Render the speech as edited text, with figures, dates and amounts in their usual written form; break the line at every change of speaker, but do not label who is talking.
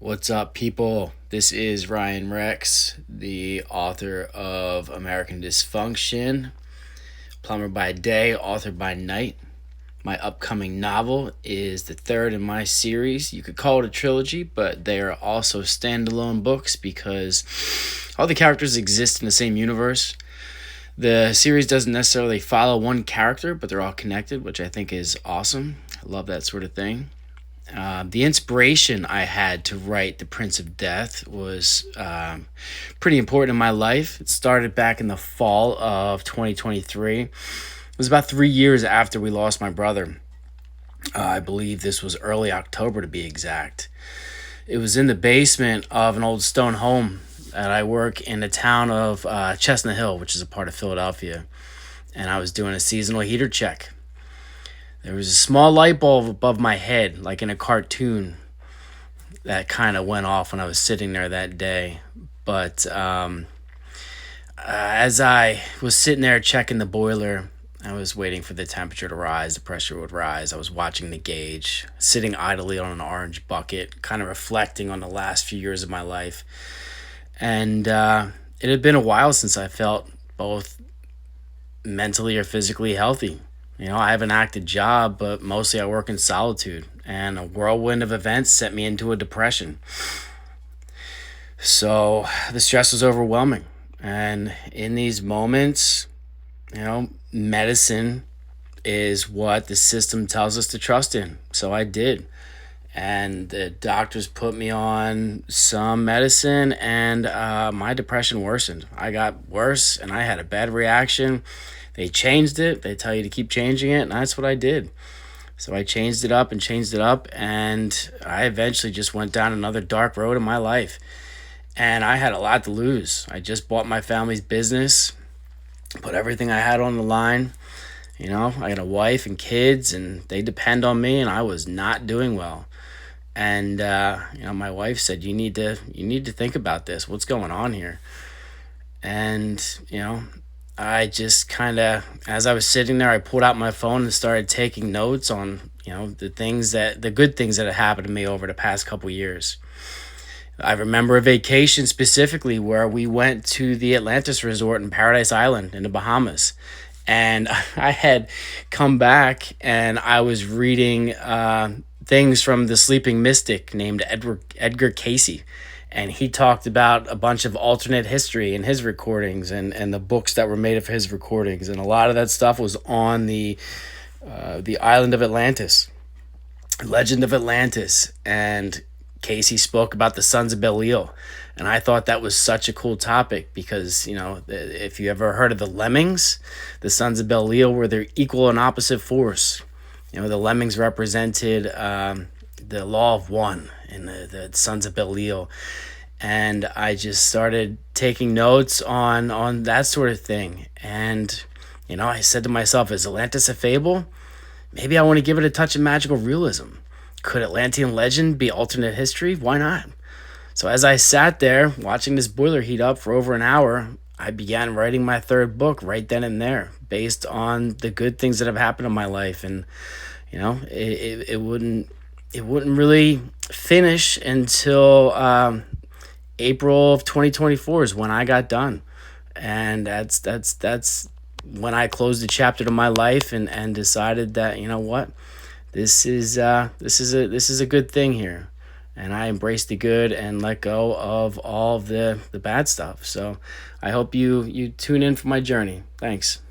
What's up, people? This is Ryan Rex, the author of American Dysfunction, Plumber by Day, Author by Night. My upcoming novel is the third in my series. You could call it a trilogy, but they are also standalone books because all the characters exist in the same universe. The series doesn't necessarily follow one character, but they're all connected, which I think is awesome. I love that sort of thing. The inspiration I had to write The Prince of Death was pretty important in my life. It started back in the fall of 2023. It was about 3 years after we lost my brother. I believe this was early October to be exact. It was in the basement of an old stone home that I work in the town of Chestnut Hill, which is a part of Philadelphia. And I was doing a seasonal heater check. There was a small light bulb above my head, like in a cartoon, that kind of went off when I was sitting there that day. But as I was sitting there checking the boiler, I was waiting for the temperature to rise, the pressure would rise. I was watching the gauge, sitting idly on an orange bucket, kind of reflecting on the last few years of my life. And it had been a while since I felt both mentally or physically healthy. I have an active job, but mostly I work in solitude, and a whirlwind of events sent me into a depression. So the stress was overwhelming. And in these moments, medicine is what the system tells us to trust in. So I did. And the doctors put me on some medicine, and my depression worsened. I got worse, and I had a bad reaction. They changed it. They tell you to keep changing it, and that's what I did. So I changed it up, and I eventually just went down another dark road in my life. And I had a lot to lose. I just bought my family's business, put everything I had on the line. I got a wife and kids, and they depend on me, and I was not doing well. And my wife said, you need to think about this. What's going on here? And I just kind of, as I was sitting there, I pulled out my phone and started taking notes on, the good things that had happened to me over the past couple years. I remember a vacation specifically where we went to the Atlantis Resort in Paradise Island in the Bahamas. And I had come back and I was reading things from the sleeping mystic named Edgar Cayce. And he talked about a bunch of alternate history in his recordings and the books that were made of his recordings. And a lot of that stuff was on the island of Atlantis, Legend of Atlantis. And Casey spoke about the Sons of Belial. And I thought that was such a cool topic because, if you ever heard of the Lemmings, the Sons of Belial were their equal and opposite force. The Lemmings represented the law of one and the Sons of Belial. And I just started taking notes on that sort of thing. And, I said to myself, is Atlantis a fable? Maybe I want to give it a touch of magical realism. Could Atlantean legend be alternate history? Why not? So as I sat there watching this boiler heat up for over an hour, I began writing my third book right then and there based on the good things that have happened in my life. And, it wouldn't really finish until April of 2024 is when I got done. And that's when I closed the chapter to my life and decided that, this is a good thing here. And I embrace the good and let go of all of the bad stuff. So I hope you tune in for my journey. Thanks.